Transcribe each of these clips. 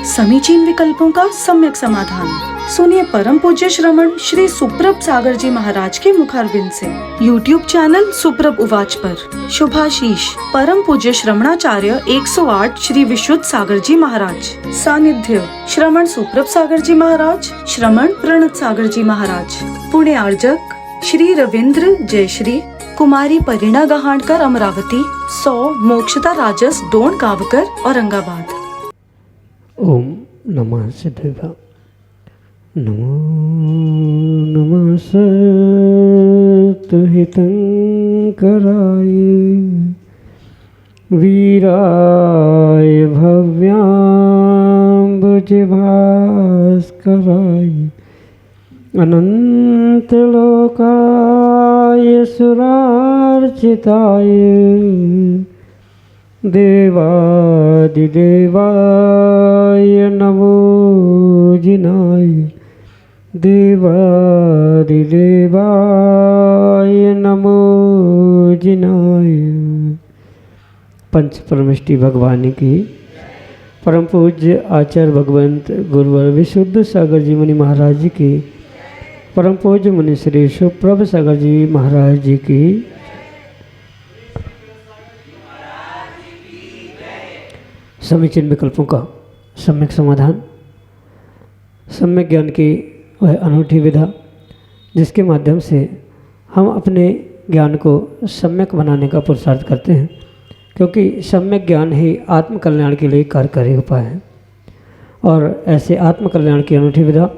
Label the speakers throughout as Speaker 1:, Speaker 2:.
Speaker 1: समीचीन विकल्पों का सम्यक समाधान। सुनिए परम पूज्य श्रमण श्री सुप्रभ सागर जी महाराज के मुखारबिंद से YouTube चैनल सुप्रभ उवाच पर शुभाशीष परम पूज्य श्रमणाचार्य 108 श्री विशुद्ध सागर जी महाराज। सानिध्य श्रमण सुप्रभ सागर जी महाराज, श्रमण प्रणत सागर जी महाराज। पुणे आर्जक श्री रविंद्र जयश्री, कुमारी परिणा गहाणकर अमरावती, 100 मोक्षता राजस डोन गावकर औरंगाबाद।
Speaker 2: ओम नमः सिद्धेभ्य। नमो नमः सत्हितंकराय वीराय भव्याम्बुजभास्कराय अनंतलोकाय सुरार्चिताय देवादिदेवाय नमो जिनाय देवादिदेवाय नमो जिनाय। पंच परमेष्टि भगवान की परम पूज्य आचार्य भगवंत गुरुवर विशुद्ध सागर जी मुनि महाराज जी की, परम पूज्य मुनि श्री सुप्रभ सागर जी महाराज जी की, समीचीन विकल्पों का सम्यक समाधान। सम्यक ज्ञान की वह अनूठी विधा जिसके माध्यम से हम अपने ज्ञान को सम्यक बनाने का पुरुषार्थ करते हैं, क्योंकि सम्यक ज्ञान ही आत्मकल्याण के लिए कार्यकारी उपाय है। और ऐसे आत्मकल्याण की अनूठी विधा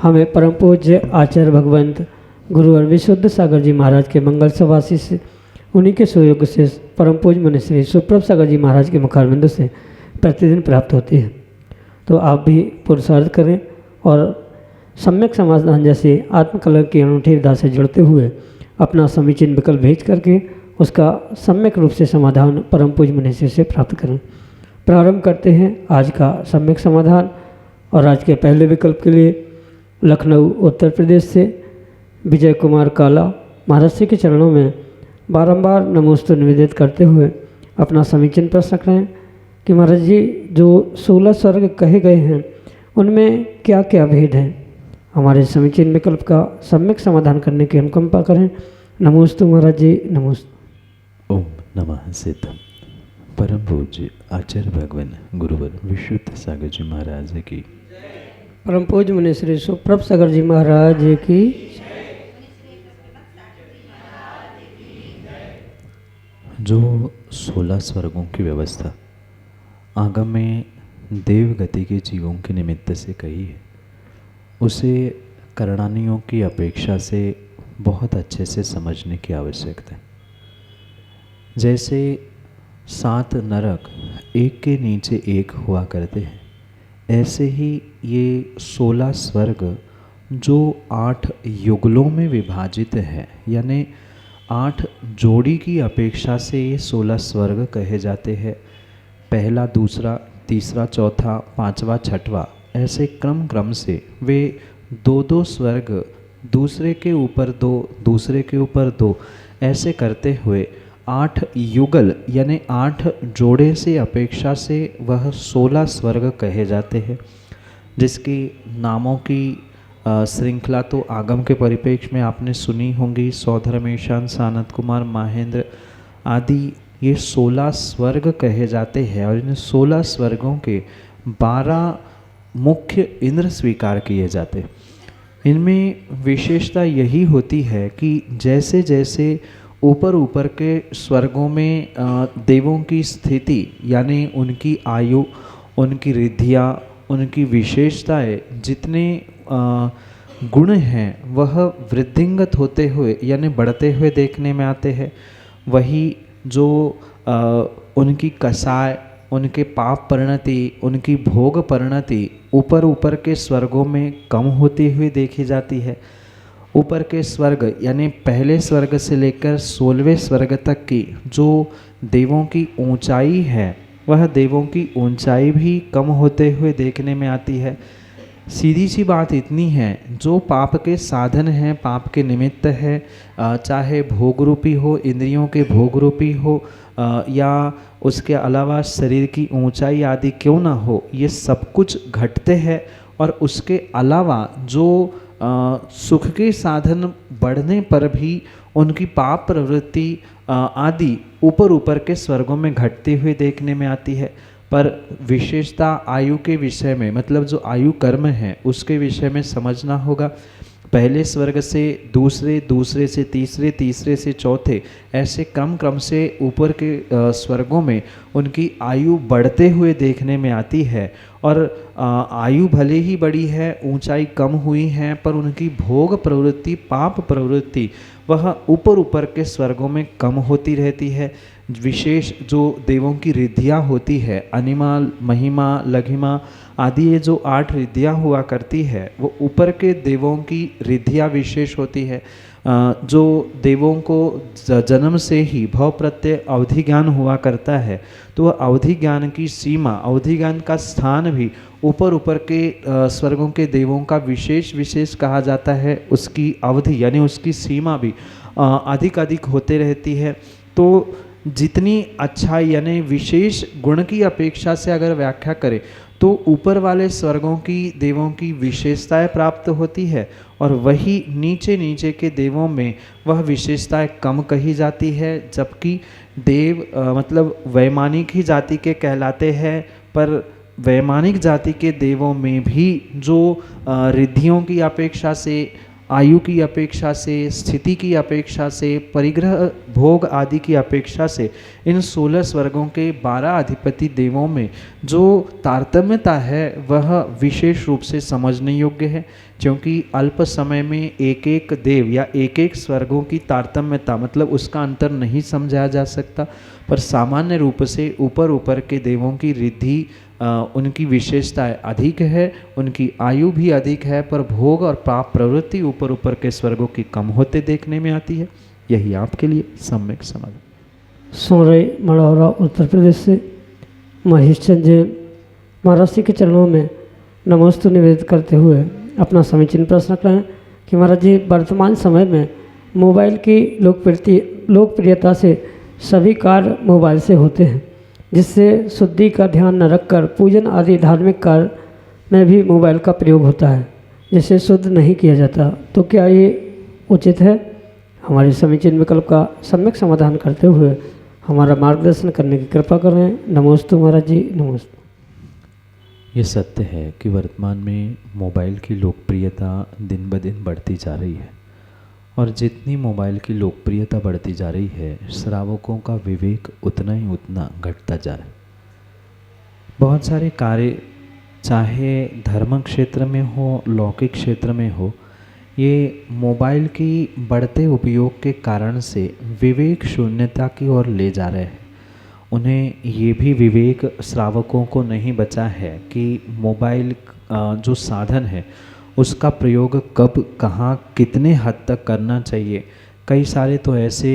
Speaker 2: हमें परम पूज्य आचार्य भगवंत गुरुवर विशुद्ध सागर जी महाराज के मंगल सवासी से, उन्हीं के सुयोग से परम पूज्य मुनि श्री सुप्रभ सागर जी महाराज के मुखारबिंद से प्रतिदिन प्राप्त होती है। तो आप भी पुरुषार्थ करें और सम्यक समाधान जैसे आत्मकल्याण की अनूठी विधा से जुड़ते हुए अपना समीचीन विकल्प भेज करके उसका सम्यक रूप से समाधान परम पूज्य मुनि से प्राप्त करें। प्रारंभ करते हैं आज का सम्यक समाधान। और आज के पहले विकल्प के लिए लखनऊ उत्तर प्रदेश से विजय कुमार काला महाराज जी के चरणों में बारंबार नमोस्तु निवेदित करते हुए अपना समीचीन प्रश्न रखें कि महाराज जी जो 16 स्वर्ग कहे गए हैं उनमें क्या क्या भेद हैं। हमारे समीचीन विकल्प का सम्यक समाधान करने की अनुकंपा करें। नमोस्तु महाराज जी, नमोस्तु।
Speaker 3: ओम नमः सिद्धम। परम पूज्य आचार्य भगवान गुरुवर विशुद्ध सागर जी महाराज की,
Speaker 2: परम पूज्य मुनि श्री सुप्रभ सागर जी महाराज की।
Speaker 3: जो 16 स्वर्गों की व्यवस्था आगम में देव गति के जीवों के निमित्त से कही है, उसे करणानियों की अपेक्षा से बहुत अच्छे से समझने की आवश्यकता है। जैसे 7 नरक एक के नीचे एक हुआ करते हैं, ऐसे ही ये 16 स्वर्ग जो 8 युगलों में विभाजित है, यानी 8 जोड़ी की अपेक्षा से ये 16 स्वर्ग कहे जाते हैं। पहला, दूसरा, तीसरा, चौथा, पांचवा, छठवा, ऐसे क्रम से वे 2-2 स्वर्ग दूसरे के ऊपर 2, दूसरे के ऊपर 2 ऐसे करते हुए 8 युगल यानी 8 जोड़े से अपेक्षा से वह 16 स्वर्ग कहे जाते हैं, जिसकी नामों की श्रृंखला तो आगम के परिप्रेक्ष्य में आपने सुनी होंगी। सौधर्मेशान, सानत कुमार, महेंद्र आदि ये 16 स्वर्ग कहे जाते हैं। और इन 16 स्वर्गों के 12 मुख्य इंद्र स्वीकार किए जाते। इनमें विशेषता यही होती है कि जैसे जैसे ऊपर ऊपर के स्वर्गों में देवों की स्थिति यानी उनकी आयु, उनकी रिद्धियाँ, उनकी विशेषताएं, जितने गुण हैं वह वृद्धिंगत होते हुए यानी बढ़ते हुए देखने में आते हैं। वही जो उनकी कसाय, उनके पाप परिणति, उनकी भोग परिणति ऊपर ऊपर के स्वर्गों में कम होती हुई देखी जाती है। ऊपर के स्वर्ग यानी पहले स्वर्ग से लेकर 16वें स्वर्ग तक की जो देवों की ऊंचाई है, वह देवों की ऊंचाई भी कम होते हुए देखने में आती है। सीधी सी बात इतनी है, जो पाप के साधन हैं, पाप के निमित्त है, चाहे भोग रूपी हो, इंद्रियों के भोग रूपी हो, या उसके अलावा शरीर की ऊंचाई आदि क्यों ना हो, ये सब कुछ घटते हैं। और उसके अलावा जो सुख के साधन बढ़ने पर भी उनकी पाप प्रवृत्ति आदि ऊपर ऊपर के स्वर्गों में घटती हुई देखने में आती है। पर विशेषता आयु के विषय में, मतलब जो आयु कर्म है उसके विषय में समझना होगा। पहले स्वर्ग से दूसरे, दूसरे से तीसरे, तीसरे से चौथे, ऐसे क्रम क्रम से ऊपर के स्वर्गों में उनकी आयु बढ़ते हुए देखने में आती है। और आयु भले ही बड़ी है, ऊंचाई कम हुई है, पर उनकी भोग प्रवृत्ति, पाप प्रवृत्ति वह ऊपर ऊपर के स्वर्गों में कम होती रहती है। विशेष जो देवों की रिद्धियाँ होती है, अनिमा, महिमा, लघिमा आदि, ये जो 8 रिद्धियाँ हुआ करती है, वो ऊपर के देवों की रिद्धियाँ विशेष होती है। जो देवों को जन्म से ही भव प्रत्यय अवधि ज्ञान हुआ करता है, तो वह अवधि ज्ञान की सीमा, अवधि ज्ञान का स्थान भी ऊपर ऊपर के स्वर्गों के देवों का विशेष विशेष कहा जाता है। उसकी अवधि यानी उसकी सीमा भी अधिक अधिक होते रहती है। तो जितनी अच्छाई यानी विशेष गुण की अपेक्षा से अगर व्याख्या करें तो ऊपर वाले स्वर्गों की देवों की विशेषताएं प्राप्त होती है, और वही नीचे नीचे के देवों में वह विशेषताएं कम कही जाती है। जबकि देव मतलब वैमानिक ही जाति के कहलाते हैं, पर वैमानिक जाति के देवों में भी जो रिद्धियों की अपेक्षा से, आयु की अपेक्षा से, स्थिति की अपेक्षा से, परिग्रह भोग आदि की अपेक्षा से, इन 16 स्वर्गों के 12 अधिपति देवों में जो तारतम्यता है वह विशेष रूप से समझने योग्य है। क्योंकि अल्प समय में एक एक देव या एक एक स्वर्गों की तारतम्यता, मतलब उसका अंतर नहीं समझाया जा सकता, पर सामान्य रूप से ऊपर ऊपर के देवों की रिद्धि, उनकी विशेषताएं अधिक है, उनकी आयु भी अधिक है, पर भोग और पाप प्रवृत्ति ऊपर ऊपर के स्वर्गों की कम होते देखने में आती है। यही आपके लिए सम्यक समाधान।
Speaker 2: सोरई मढ़ौरा उत्तर प्रदेश से महेश चंद जैन महाराज जी के चरणों में नमोस्तु निवेदित करते हुए अपना समीचीन प्रश्न करें कि महाराज जी, वर्तमान समय में मोबाइल की लोकप्रियता से सभी कार्य मोबाइल से होते हैं, जिससे शुद्धि का ध्यान न रखकर पूजन आदि धार्मिक कार्य में भी मोबाइल का प्रयोग होता है, जिसे शुद्ध नहीं किया जाता। तो क्या ये उचित है? हमारे समीचीन विकल्प का सम्यक समाधान करते हुए हमारा मार्गदर्शन करने की कृपा करें। नमोस्तु महाराज जी, नमस्ते।
Speaker 3: ये सत्य है कि वर्तमान में मोबाइल की लोकप्रियता दिन ब दिन बढ़ती जा रही है, और जितनी मोबाइल की लोकप्रियता बढ़ती जा रही है, श्रावकों का विवेक उतना ही उतना घटता जा रहा है। बहुत सारे कार्य, चाहे धर्म क्षेत्र में हो, लौकिक क्षेत्र में हो, ये मोबाइल की बढ़ते उपयोग के कारण से विवेक शून्यता की ओर ले जा रहे हैं। उन्हें ये भी विवेक श्रावकों को नहीं बचा है कि मोबाइल जो साधन है उसका प्रयोग कब, कहाँ, कितने हद तक करना चाहिए। कई सारे तो ऐसे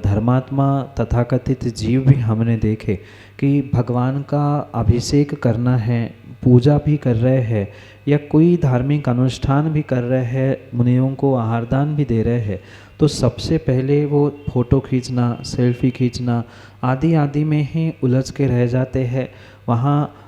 Speaker 3: धर्मात्मा तथाकथित जीव भी हमने देखे कि भगवान का अभिषेक करना है, पूजा भी कर रहे हैं, या कोई धार्मिक अनुष्ठान भी कर रहे हैं, मुनियों को आहारदान भी दे रहे हैं, तो सबसे पहले वो फ़ोटो खींचना, सेल्फी खींचना आदि आदि में ही उलझ के रह जाते हैं। वहाँ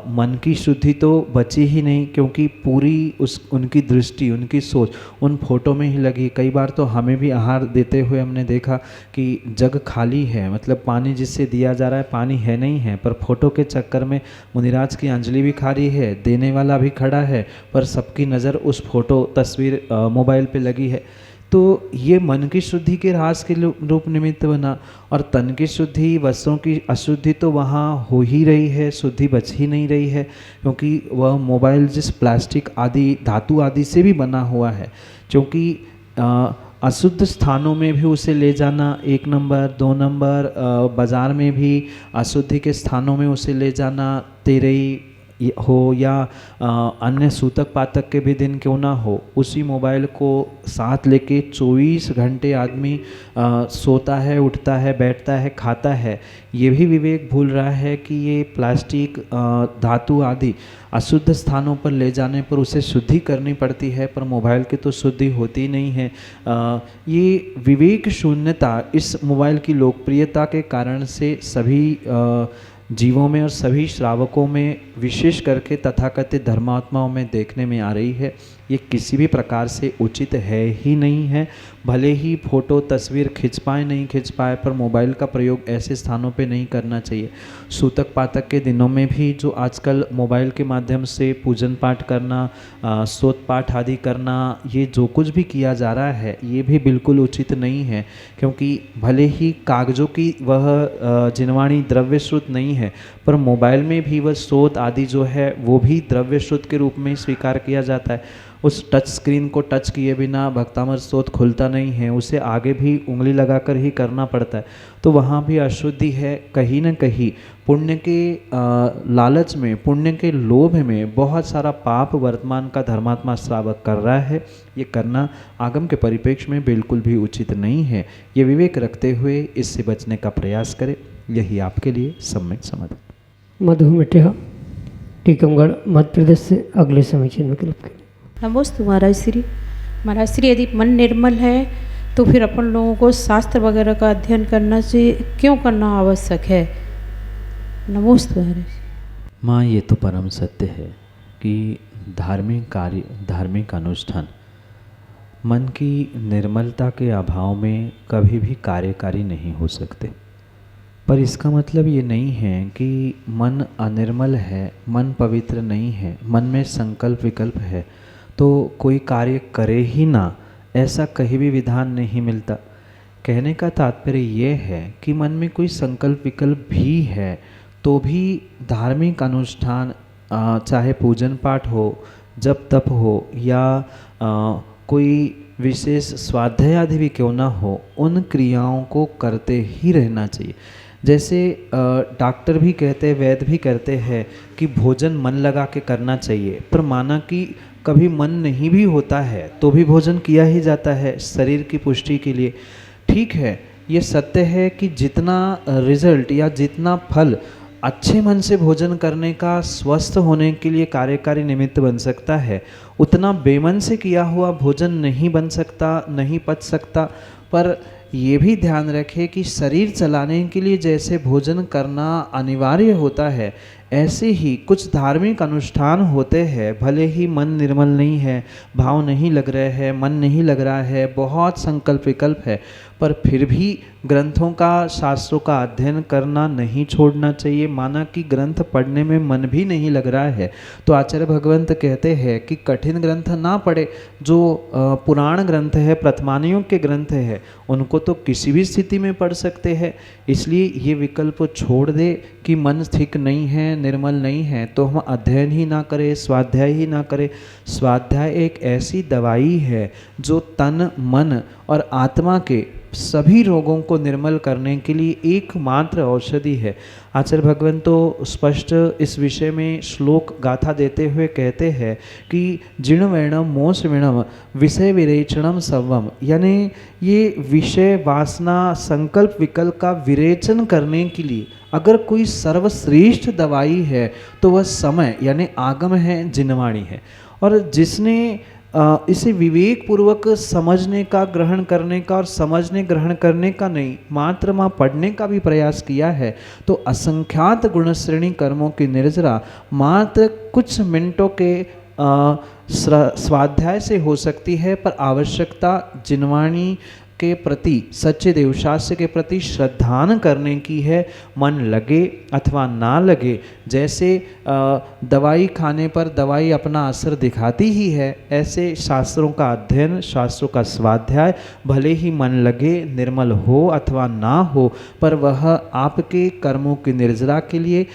Speaker 3: मन की शुद्धि तो बची ही नहीं, क्योंकि पूरी उनकी दृष्टि, उनकी सोच उन फोटो में ही लगी। कई बार तो हमें भी आहार देते हुए हमने देखा कि जग खाली है, मतलब पानी जिससे दिया जा रहा है पानी है नहीं है, पर फोटो के चक्कर में मुनिराज की अंजलि भी खाली है, देने वाला भी खड़ा है, पर सबकी नज़र उस फोटो तस्वीर मोबाइल पे लगी है। तो ये मन की शुद्धि के रास के रूप निमित्त बना, और तन की शुद्धि, वस्त्रों की अशुद्धि तो वहाँ हो ही रही है, शुद्धि बच ही नहीं रही है, क्योंकि वह मोबाइल जिस प्लास्टिक आदि, धातु आदि से भी बना हुआ है, क्योंकि अशुद्ध स्थानों में भी उसे ले जाना 1 नंबर 2 नंबर, बाज़ार में भी अशुद्धि के स्थानों में उसे ले जाना, तेरई हो या अन्य सूतक पातक के भी दिन क्यों ना हो, उसी मोबाइल को साथ लेके 24 घंटे आदमी सोता है, उठता है, बैठता है, खाता है। ये भी विवेक भूल रहा है कि ये प्लास्टिक, धातु आदि अशुद्ध स्थानों पर ले जाने पर उसे शुद्धि करनी पड़ती है, पर मोबाइल की तो शुद्धि होती नहीं है। ये विवेक शून्यता इस मोबाइल की लोकप्रियता के कारण से सभी जीवों में और सभी श्रावकों में, विशेष करके तथाकथित धर्मात्माओं में देखने में आ रही है। ये किसी भी प्रकार से उचित है ही नहीं है। भले ही फोटो तस्वीर खिंच पाए नहीं खिंच पाए, पर मोबाइल का प्रयोग ऐसे स्थानों पे नहीं करना चाहिए। सूतक पातक के दिनों में भी जो आजकल मोबाइल के माध्यम से पूजन पाठ करना, स्तोत्र पाठ आदि करना, ये जो कुछ भी किया जा रहा है ये भी बिल्कुल उचित नहीं है, क्योंकि भले ही कागजों की वह जिनवाणी द्रव्य श्रुत नहीं है, पर मोबाइल में भी वह स्रोत आदि जो है वो भी द्रव्य श्रुत के रूप में स्वीकार किया जाता है। उस टच स्क्रीन को टच किए बिना भक्तामृत स्तोत्र खुलता नहीं है, उसे आगे भी उंगली लगाकर ही करना पड़ता है। तो वहाँ भी अशुद्धि है। कहीं न कहीं पुण्य के लालच में, पुण्य के लोभ में बहुत सारा पाप वर्तमान का धर्मात्मा श्रावक कर रहा है। ये करना आगम के परिप्रेक्ष्य में बिल्कुल भी उचित नहीं है। ये विवेक रखते हुए इससे बचने का प्रयास करें, यही आपके लिए सम्यक समाधान।
Speaker 2: मधु मिटेहा, टीकमगढ़, मध्य प्रदेश से अगले समीचीन विकल्प के।
Speaker 4: नमोस्तु महाराज श्री यदि मन निर्मल है तो फिर अपन लोगों को शास्त्र वगैरह का अध्ययन करना चाहिए, क्यों करना आवश्यक है? नमोस्तु महाराज।
Speaker 3: माँ, ये तो परम सत्य है कि धार्मिक कार्य, धार्मिक अनुष्ठान मन की निर्मलता के अभाव में कभी भी कार्यकारी नहीं हो सकते। पर इसका मतलब ये नहीं है कि मन अनिर्मल है, मन पवित्र नहीं है, मन में संकल्प विकल्प है तो कोई कार्य करे ही ना, ऐसा कहीं भी विधान नहीं मिलता। कहने का तात्पर्य ये है कि मन में कोई संकल्प विकल्प भी है तो भी धार्मिक अनुष्ठान, चाहे पूजन पाठ हो, जप तप हो या कोई विशेष स्वाध्याय आदि भी क्यों ना हो, उन क्रियाओं को करते ही रहना चाहिए। जैसे डॉक्टर भी कहते हैं, वैद्य भी कहते हैं कि भोजन मन लगा के करना चाहिए, पर माना कि कभी मन नहीं भी होता है तो भी भोजन किया ही जाता है शरीर की पुष्टि के लिए। ठीक है, ये सत्य है कि जितना रिजल्ट या जितना फल अच्छे मन से भोजन करने का स्वस्थ होने के लिए कार्यकारी निमित्त बन सकता है, उतना बेमन से किया हुआ भोजन नहीं बन सकता, नहीं पच सकता। पर ये भी ध्यान रखें कि शरीर चलाने के लिए जैसे भोजन करना अनिवार्य होता है, ऐसे ही कुछ धार्मिक अनुष्ठान होते हैं। भले ही मन निर्मल नहीं है, भाव नहीं लग रहे हैं, मन नहीं लग रहा है, बहुत संकल्प विकल्प है, पर फिर भी ग्रंथों का, शास्त्रों का अध्ययन करना नहीं छोड़ना चाहिए। माना कि ग्रंथ पढ़ने में मन भी नहीं लग रहा है तो आचार्य भगवंत कहते हैं कि कठिन ग्रंथ ना पढ़े, जो पुराण ग्रंथ है, प्रथमानियों के ग्रंथ है, उनको तो किसी भी स्थिति में पढ़ सकते हैं। इसलिए ये विकल्प छोड़ दे कि मन ठीक नहीं है, निर्मल नहीं है तो हम अध्ययन ही ना करें, स्वाध्याय ही ना करें। स्वाध्याय एक ऐसी दवाई है जो तन, मन और आत्मा के सभी रोगों को निर्मल करने के लिए एकमात्र औषधि है। आचार्य भगवान तो स्पष्ट इस विषय में श्लोक गाथा देते हुए कहते हैं कि जिणवेणम मोसविणम विषय विरेचनम सवम, यानी ये विषय वासना संकल्प विकल्प का विरेचन करने के लिए अगर कोई सर्वश्रेष्ठ दवाई है तो वह समय यानी आगम है, जिनवाणी है। और जिसने इसे विवेक पूर्वक समझने का, ग्रहण करने का और समझने ग्रहण करने का नहीं, मात्र माँ पढ़ने का भी प्रयास किया है तो असंख्यात गुणश्रेणी कर्मों की निर्जरा मात्र कुछ मिनटों के स्वाध्याय से हो सकती है। पर आवश्यकता जिनवाणी के प्रति, सच्चे देवशास्त्र के प्रति श्रद्धान करने की है। मन लगे अथवा ना लगे, जैसे दवाई खाने पर दवाई अपना असर दिखाती ही है, ऐसे शास्त्रों का अध्ययन, शास्त्रों का स्वाध्याय भले ही मन लगे, निर्मल हो अथवा ना हो, पर वह आपके कर्मों की निर्जरा के लिए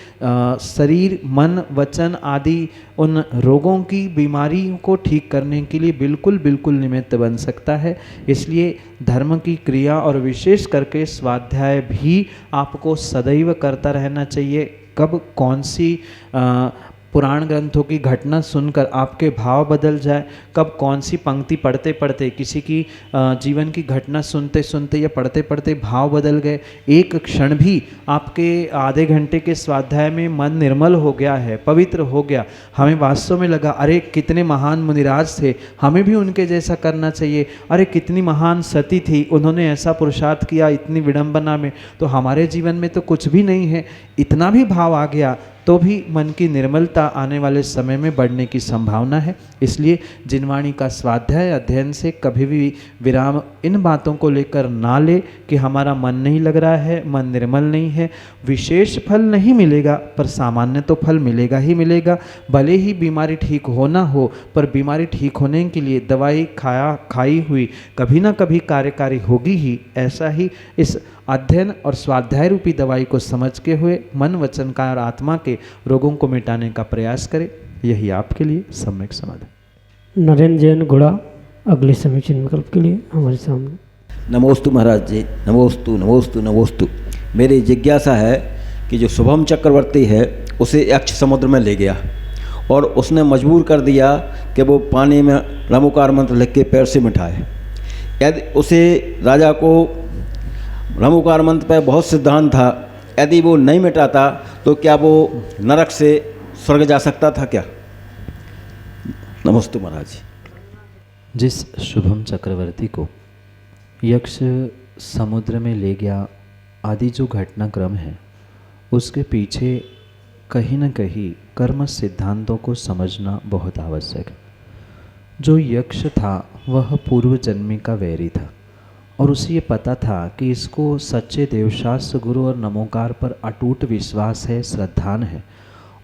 Speaker 3: शरीर, मन, वचन आदि उन रोगों की, बीमारियों को ठीक करने के लिए बिल्कुल बिल्कुल निमित्त बन सकता है। इसलिए धर्म की क्रिया और विशेष करके स्वाध्याय भी आपको सदैव करता रहना चाहिए। कब कौन सी पुराण ग्रंथों की घटना सुनकर आपके भाव बदल जाए, कब कौन सी पंक्ति पढ़ते पढ़ते, किसी की जीवन की घटना सुनते सुनते या पढ़ते पढ़ते भाव बदल गए, एक क्षण भी आपके आधे घंटे के स्वाध्याय में मन निर्मल हो गया है, पवित्र हो गया, हमें वास्तव में लगा अरे कितने महान मुनिराज थे, हमें भी उनके जैसा करना चाहिए, अरे कितनी महान सती थी, उन्होंने ऐसा पुरुषार्थ किया इतनी विडंबना में, तो हमारे जीवन में तो कुछ भी नहीं है, इतना भी भाव आ गया तो भी मन की निर्मलता आने वाले समय में बढ़ने की संभावना है। इसलिए जिनवाणी का स्वाध्याय अध्ययन से कभी भी विराम इन बातों को लेकर ना ले कि हमारा मन नहीं लग रहा है, मन निर्मल नहीं है। विशेष फल नहीं मिलेगा पर सामान्य तो फल मिलेगा ही मिलेगा। भले ही बीमारी ठीक हो ना हो, पर बीमारी ठीक होने के लिए दवाई खाई हुई कभी ना कभी कार्यकारी होगी ही। ऐसा ही इस अध्ययन और स्वाध्याय रूपी दवाई को समझ के हुए मन वचन का और आत्मा के रोगों को मिटाने का प्रयास करें। यही आपके लिए सम्यक समाधान।
Speaker 2: नरेंद्र जैन गुड़ा अगले समीचीन विकल्प के लिए हमारे सामने।
Speaker 5: नमोस्तु महाराज जी, नमोस्तु नमोस्तु नमोस्तु। मेरी जिज्ञासा है कि जो शुभम चक्रवर्ती है उसे यक्ष समुद्र में ले गया और उसने मजबूर कर दिया कि वो पानी में रमुकार मंत्र लिख के पैर से मिटाए। यदि उसे राजा को रमुकार मंत्र पर बहुत सिद्धांत था, यदि वो नहीं मिटाता तो क्या वो नरक से स्वर्ग जा सकता था क्या? नमस्ते महाराज जी।
Speaker 3: जिस शुभम चक्रवर्ती को यक्ष समुद्र में ले गया आदि जो घटनाक्रम है, उसके पीछे कहीं न कहीं कर्म सिद्धांतों को समझना बहुत आवश्यक है। जो यक्ष था वह पूर्व जन्मी का वैरी था और उसे ये पता था कि इसको सच्चे देवशास्त्र गुरु और नमोकार पर अटूट विश्वास है, श्रद्धान है,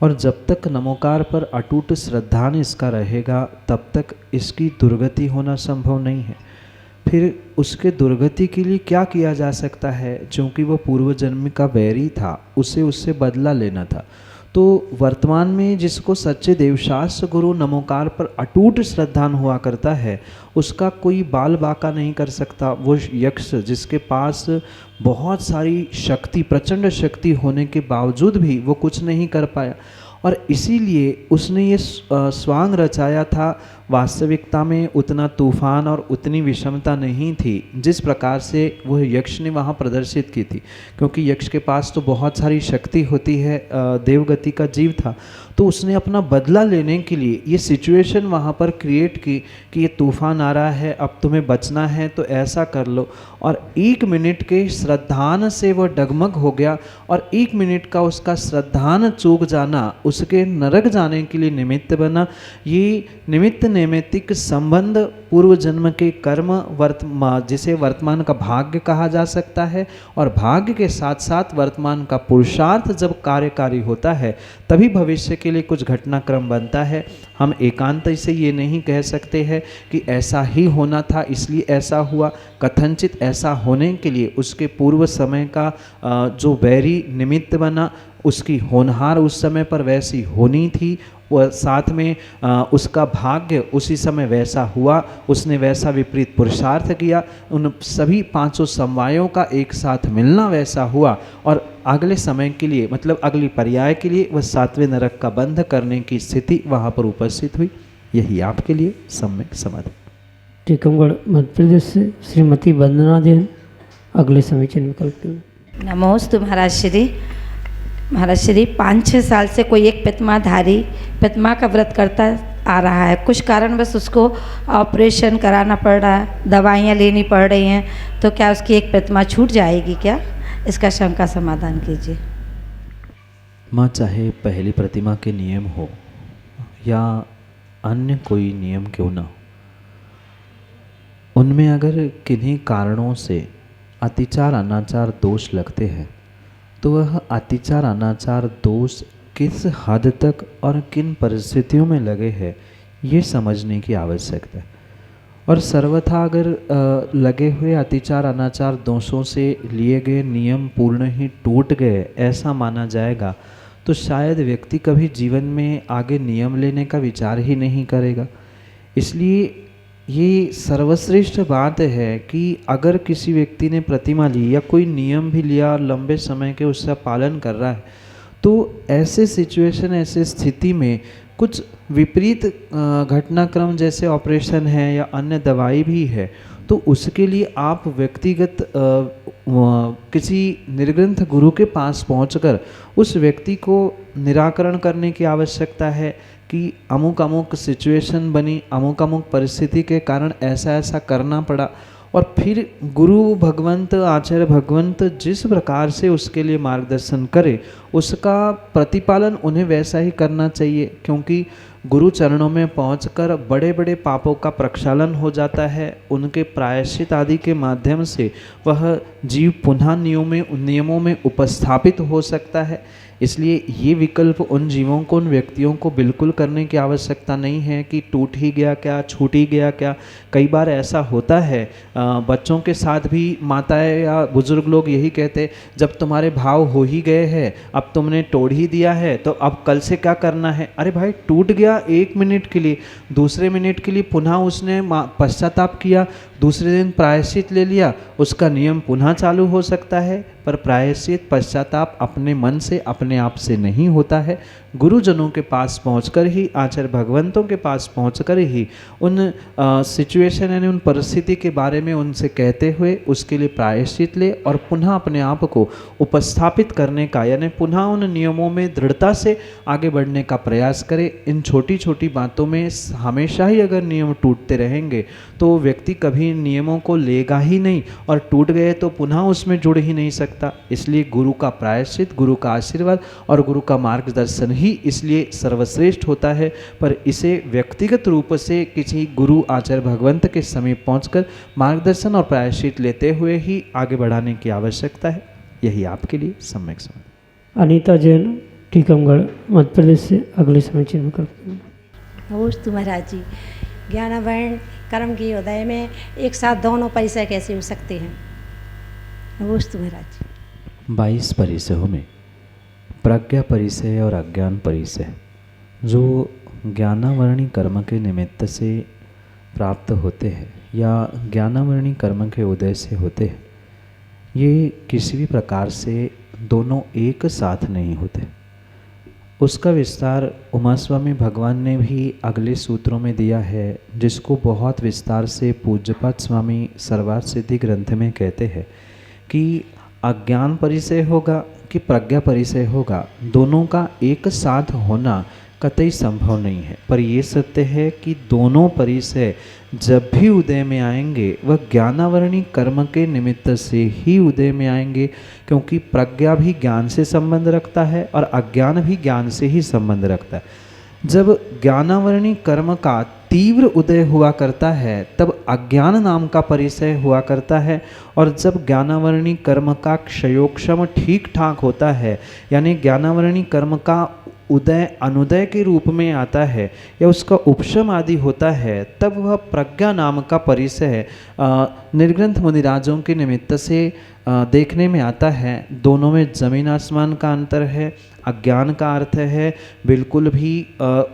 Speaker 3: और जब तक नमोकार पर अटूट श्रद्धान इसका रहेगा तब तक इसकी दुर्गति होना संभव नहीं है। फिर उसके दुर्गति के लिए क्या किया जा सकता है? क्योंकि वह पूर्व जन्म का वैरी था, उसे उससे बदला लेना था। तो वर्तमान में जिसको सच्चे देवशास्त्र गुरु नमोकार पर अटूट श्रद्धान हुआ करता है, उसका कोई बाल बाका नहीं कर सकता। वो यक्ष जिसके पास बहुत सारी शक्ति, प्रचंड शक्ति होने के बावजूद भी वो कुछ नहीं कर पाया, और इसीलिए उसने ये स्वांग रचाया था। वास्तविकता में उतना तूफान और उतनी विषमता नहीं थी जिस प्रकार से वह यक्ष ने वहाँ प्रदर्शित की थी, क्योंकि यक्ष के पास तो बहुत सारी शक्ति होती है, देवगति का जीव था। तो उसने अपना बदला लेने के लिए ये सिचुएशन वहाँ पर क्रिएट की कि ये तूफान आ रहा है, अब तुम्हें बचना है तो ऐसा कर लो, और 1 मिनट के श्रद्धान से वह डगमग हो गया, और 1 मिनट का उसका श्रद्धान चूक जाना उसके नरक जाने के लिए निमित्त बना। ये निमित्त नैमित्तिक संबंध पूर्व जन्म के कर्म जिसे वर्तमान का भाग्य कहा जा सकता है, और भाग्य के साथ साथ वर्तमान का पुरुषार्थ जब कार्यकारी होता है तभी भविष्य के लिए कुछ घटनाक्रम बनता है। हम एकांत से ये नहीं कह सकते हैं कि ऐसा ही होना था इसलिए ऐसा हुआ। कथनचित ऐसा होने के लिए उसके पूर्व समय का जो वैरी निमित्त बना, उसकी होनहार उस समय पर वैसी होनी थी, वह साथ में उसका भाग्य उसी समय वैसा हुआ, उसने वैसा विपरीत पुरुषार्थ किया, उन सभी 5 समवायों का एक साथ मिलना वैसा हुआ, और अगले समय के लिए मतलब अगली पर्याय के लिए वह 7वें नरक का बंध करने की स्थिति वहाँ पर उपस्थित हुई। यही आपके लिए सम्यक समाधान।
Speaker 2: टीकमगढ़ मध्य प्रदेश से श्रीमती वंदना जैन अगले समीचीन विकल्प के लिए।
Speaker 6: नमोस्तु महाराज श्री। महाराज श्री 5-6 साल से कोई एक प्रतिमाधारी प्रतिमा का व्रत करता आ रहा है, कुछ कारणवश उसको ऑपरेशन कराना पड़ रहा है, दवाइयाँ लेनी पड़ रही हैं, तो क्या उसकी एक प्रतिमा छूट जाएगी क्या? इसका शंका समाधान कीजिए।
Speaker 3: माँ, चाहे पहली प्रतिमा के नियम हो या अन्य कोई नियम क्यों ना हो, उनमें अगर किन्हीं कारणों से अतिचार अनाचार दोष लगते हैं तो वह अतिचार अनाचार दोष किस हद तक और किन परिस्थितियों में लगे हैं ये समझने की आवश्यकता है। और सर्वथा अगर लगे हुए अतिचार अनाचार दोषों से लिए गए नियम पूर्ण ही टूट गए ऐसा माना जाएगा तो शायद व्यक्ति कभी जीवन में आगे नियम लेने का विचार ही नहीं करेगा। इसलिए ये सर्वश्रेष्ठ बात है कि अगर किसी व्यक्ति ने प्रतिमा ली या कोई नियम भी लिया और लंबे समय के उसका पालन कर रहा है तो ऐसे सिचुएशन, ऐसे स्थिति में कुछ विपरीत घटनाक्रम जैसे ऑपरेशन है या अन्य दवाई भी है, तो उसके लिए आप व्यक्तिगत किसी निर्ग्रंथ गुरु के पास पहुंचकर उस व्यक्ति को निराकरण करने की आवश्यकता है कि अमुक अमुक सिचुएशन बनी, अमुक अमुक परिस्थिति के कारण ऐसा ऐसा करना पड़ा, और फिर गुरु भगवंत, आचार्य भगवंत जिस प्रकार से उसके लिए मार्गदर्शन करे उसका प्रतिपालन उन्हें वैसा ही करना चाहिए, क्योंकि गुरु चरणों में पहुंचकर बड़े बड़े पापों का प्रक्षालन हो जाता है। उनके प्रायश्चित आदि के माध्यम से वह जीव पुनः नियमों में उपस्थापित हो सकता है। इसलिए ये विकल्प उन जीवों को, उन व्यक्तियों को बिल्कुल करने की आवश्यकता नहीं है कि टूट ही गया क्या, छूट ही गया क्या। कई बार ऐसा होता है, बच्चों के साथ भी माताएं या बुजुर्ग लोग यही कहते, जब तुम्हारे भाव हो ही गए हैं, अब तुमने तोड़ ही दिया है, तो अब कल से क्या करना है। अरे भाई, टूट गया 1 मिनट के लिए, दूसरे मिनट के लिए पुनः उसने पश्चाताप किया, दूसरे दिन प्रायश्चित ले लिया, उसका नियम पुनः चालू हो सकता है। पर प्रायश्चित, पश्चाताप अपने मन से, अपने आप से नहीं होता है। गुरुजनों के पास पहुंचकर ही, आचार्य भगवंतों के पास पहुंचकर ही उन सिचुएशन यानी उन परिस्थिति के बारे में उनसे कहते हुए उसके लिए प्रायश्चित ले और पुनः अपने आप को उपस्थापित करने का, यानी पुनः उन नियमों में दृढ़ता से आगे बढ़ने का प्रयास करे। इन छोटी छोटी बातों में हमेशा ही अगर नियम टूटते रहेंगे तो व्यक्ति कभी नियमों को लेगा ही नहीं, और टूट गए तो पुनः उसमें जुड़ ही नहीं सकता। इसलिए गुरु का प्रायश्चित, गुरु का आशीर्वाद और गुरु का मार्गदर्शन ही इसलिए सर्वश्रेष्ठ होता है। पर इसे व्यक्तिगत रूप से किसी गुरु, आचार्य भगवंत के समीप पहुंचकर मार्गदर्शन और प्रायश्चित लेते हुए ही आगे बढ़ाने की आवश्यकता है। यही आपके लिए सम्यक समझ।
Speaker 2: अनीता जैन, टीकमगढ़, मध्य प्रदेश से अगले समीचीन विकल्प।
Speaker 7: नमस्ते महाराज जी, ज्ञानावरण कर्म के उदय में एक साथ दोनों परिचय कैसे हो सकते हैं? नमस्ते महाराज जी।
Speaker 3: 22 परिचयों में प्रज्ञा परिचय और अज्ञान परिचय जो ज्ञानावरणी कर्म के निमित्त से प्राप्त होते हैं या ज्ञानावरणी कर्म के उदय से होते हैं, ये किसी भी प्रकार से दोनों एक साथ नहीं होते। उसका विस्तार उमा स्वामी भगवान ने भी अगले सूत्रों में दिया है, जिसको बहुत विस्तार से पूज्यपाद स्वामी सर्वार्थ सिद्धि ग्रंथ में कहते हैं कि अज्ञान परिचय होगा कि प्रज्ञा परिचय होगा, दोनों का एक साथ होना कतई संभव नहीं है। पर ये सत्य है कि दोनों परिचय जब भी उदय में आएंगे वह ज्ञानावरणी कर्म के निमित्त से ही उदय में आएंगे, क्योंकि प्रज्ञा भी ज्ञान से संबंध रखता है और अज्ञान भी ज्ञान से ही संबंध रखता है। जब ज्ञानावरणी कर्म का तीव्र उदय हुआ करता है तब अज्ञान नाम का परिचय हुआ करता है, और जब ज्ञानावरणी कर्म का क्षयोक्षम ठीक ठाक होता है, यानी ज्ञानावरणी कर्म का उदय अनुदय के रूप में आता है या उसका उपशम आदि होता है, तब वह प्रज्ञा नाम का परिचय निर्ग्रंथ मुनिराजों के निमित्त से देखने में आता है। दोनों में जमीन आसमान का अंतर है। अज्ञान का अर्थ है बिल्कुल भी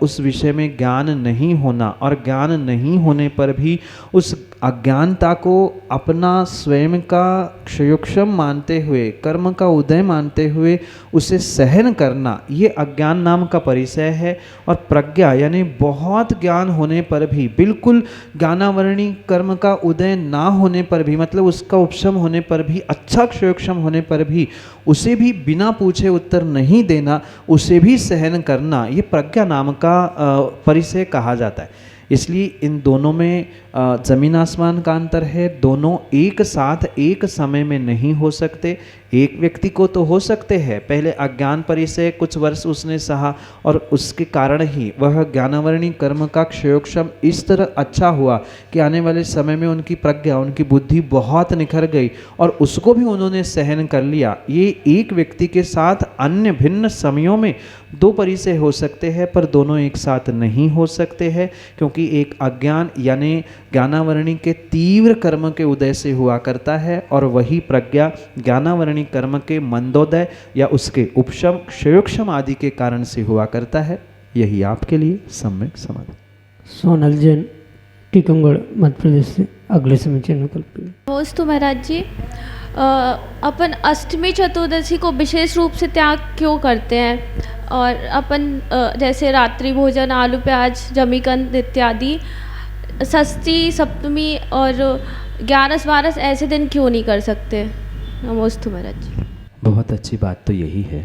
Speaker 3: उस विषय में ज्ञान नहीं होना, और ज्ञान नहीं होने पर भी उस अज्ञानता को अपना स्वयं का क्षयोक्षम मानते हुए, कर्म का उदय मानते हुए उसे सहन करना, ये अज्ञान नाम का परिचय है। और प्रज्ञा यानी बहुत ज्ञान होने पर भी, बिल्कुल ज्ञानावरणी कर्म का उदय ना होने पर भी, मतलब उसका उपशम होने पर भी, अच्छा क्षयोक्षम होने पर भी उसे भी बिना पूछे उत्तर नहीं देना, उसे भी सहन करना, ये प्रज्ञा नाम का परिचय कहा जाता है। इसलिए इन दोनों में जमीन आसमान का अंतर है। दोनों एक साथ एक समय में नहीं हो सकते। एक व्यक्ति को तो हो सकते हैं, पहले अज्ञान परिचय कुछ वर्ष उसने सहा और उसके कारण ही वह ज्ञानावरणी कर्म का क्षयोक्षम इस तरह अच्छा हुआ कि आने वाले समय में उनकी प्रज्ञा, उनकी बुद्धि बहुत निखर गई और उसको भी उन्होंने सहन कर लिया। ये एक व्यक्ति के साथ अन्य भिन्न समयों में दो परिचय हो सकते हैं, पर दोनों एक साथ नहीं हो सकते हैं, क्योंकि एक अज्ञान यानी ज्ञानावरणी के तीव्र कर्म के उदय से हुआ करता है और वही प्रज्ञा ज्ञानावरणी कर्म के मंदोदय या उसके उपशम क्षयोक्षम आदि के कारण से हुआ करता है। यही आपके लिए सम्यक समाधान।
Speaker 2: सोनल जैन, टीकमगढ़ मध्य प्रदेश से अगले समीचीन विकल्प के लिए।
Speaker 8: नमोस्तु महाराज जी। अपन अष्टमी चतुर्दशी को विशेष रूप से त्याग क्यों करते हैं, और अपन जैसे रात्रि भोजन, आलू प्याज, जमीकंद इत्यादि षष्ठी, सप्तमी और 11-12 ऐसे दिन क्यों नहीं कर सकते? नमोस्तु महाराज जी।
Speaker 3: बहुत अच्छी बात तो यही है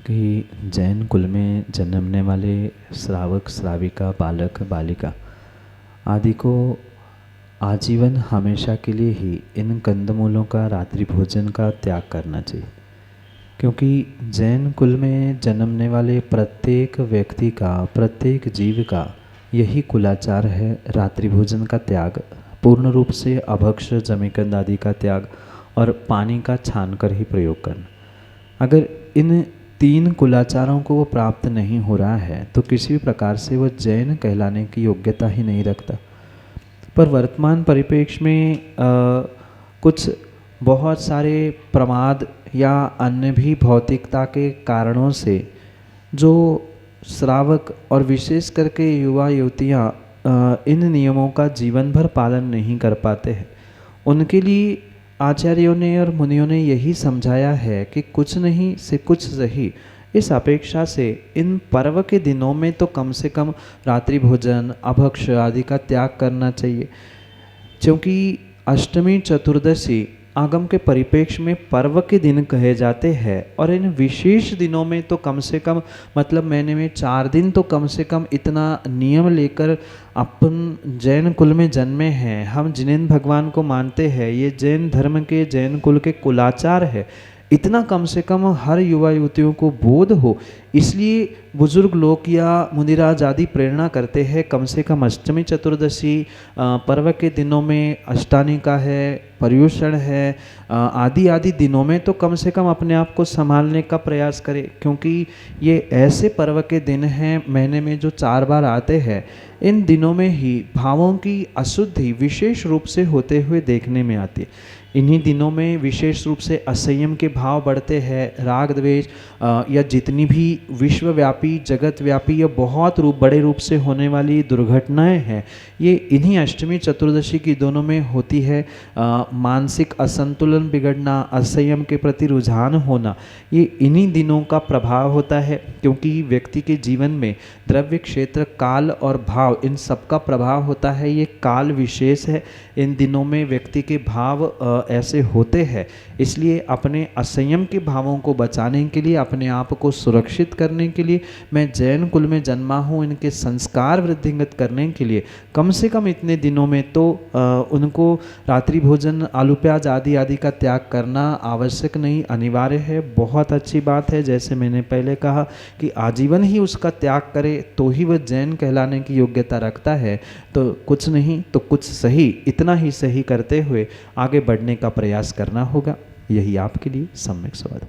Speaker 3: कि जैन कुल में जन्मने वाले श्रावक, श्राविका, बालक, बालिका आदि को आजीवन हमेशा के लिए ही इन कंदमूलों का, रात्रि भोजन का त्याग करना चाहिए, क्योंकि जैन कुल में जन्मने वाले प्रत्येक व्यक्ति का, प्रत्येक जीव का यही कुलाचार है, रात्रि भोजन का त्याग, पूर्ण रूप से अभक्ष, जमीकंद आदि का त्याग और पानी का छान कर ही प्रयोग करना। अगर इन 3 कुलाचारों को वो प्राप्त नहीं हो रहा है तो किसी भी प्रकार से वह जैन कहलाने की योग्यता ही नहीं रखता। पर वर्तमान परिप्रेक्ष्य में कुछ बहुत सारे प्रमाद या अन्य भी भौतिकता के कारणों से जो श्रावक और विशेष करके युवा युवतियाँ इन नियमों का जीवन भर पालन नहीं कर पाते हैं, उनके लिए आचार्यों ने और मुनियों ने यही समझाया है कि कुछ नहीं से कुछ सही, इस अपेक्षा से इन पर्व के दिनों में तो कम से कम रात्रि भोजन, अभक्ष आदि का त्याग करना चाहिए, क्योंकि अष्टमी, चतुर्दशी आगम के परिप्रेक्ष्य में पर्व के दिन कहे जाते हैं और इन विशेष दिनों में तो कम से कम, मतलब महीने में 4 दिन तो कम से कम इतना नियम लेकर अपन जैन कुल में जन्मे हैं, हम जिनेन्द्र भगवान को मानते हैं, ये जैन धर्म के, जैन कुल के कुलाचार है, इतना कम से कम हर युवा युवतियों को बोध हो। इसलिए बुजुर्ग लोग या मुनिराज आदि प्रेरणा करते हैं कम से कम अष्टमी, चतुर्दशी पर्व के दिनों में, अष्टानिका है, पर्युषण है, आदि आदि दिनों में तो कम से कम अपने आप को संभालने का प्रयास करें, क्योंकि ये ऐसे पर्व के दिन हैं महीने में जो 4 बार आते हैं। इन दिनों में ही भावों की अशुद्धि विशेष रूप से होते हुए देखने में आती है। इन्हीं दिनों में विशेष रूप से असंयम के भाव बढ़ते हैं, राग द्वेष या जितनी भी विश्वव्यापी, जगतव्यापी या बहुत बड़े रूप से होने वाली दुर्घटनाएं हैं, ये इन्हीं अष्टमी, चतुर्दशी की दोनों में होती है। मानसिक असंतुलन बिगड़ना, असंयम के प्रति रुझान होना, ये इन्हीं दिनों का प्रभाव होता है, क्योंकि व्यक्ति के जीवन में द्रव्य, क्षेत्र, काल और भाव, इन सब का प्रभाव होता है। ये काल विशेष है, इन दिनों में व्यक्ति के भाव ऐसे होते हैं। इसलिए अपने असंयम के भावों को बचाने के लिए, अपने आप को सुरक्षित करने के लिए, मैं जैन कुल में जन्मा हूँ, इनके संस्कार वृद्धिंगत करने के लिए कम से कम इतने दिनों में तो उनको रात्रि भोजन, आलू प्याज आदि आदि का त्याग करना आवश्यक नहीं, अनिवार्य है। बहुत अच्छी बात है, जैसे मैंने पहले कहा कि आजीवन ही उसका त्याग करे तो ही वह जैन कहलाने की योग्यता रखता है। तो कुछ नहीं तो कुछ सही, इतना ही सही करते हुए आगे बढ़ने का प्रयास करना होगा। यही आपके लिए सम्यक संवाद।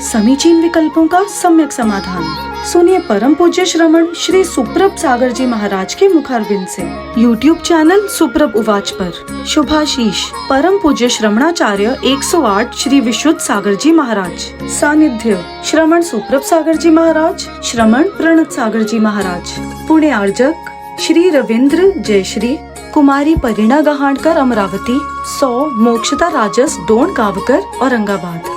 Speaker 1: समीचीन विकल्पों का सम्यक समाधान सुनिए परम पूज्य श्रमण श्री सुप्रभ सागर जी महाराज के मुखारबिंद से। YouTube चैनल सुप्रभ उवाच पर शुभाशीष परम पूज्य श्रमणाचार्य 108 श्री विशुद्ध सागर जी महाराज। सानिध्य श्रमण सुप्रभ सागर जी महाराज, श्रमण प्रणत सागर जी महाराज। पुणे आर्जक श्री रविंद्र जयश्री, कुमारी परिणा गहाणकर अमरावती, 100 मोक्षता राजस डोन गावकर औरंगाबाद।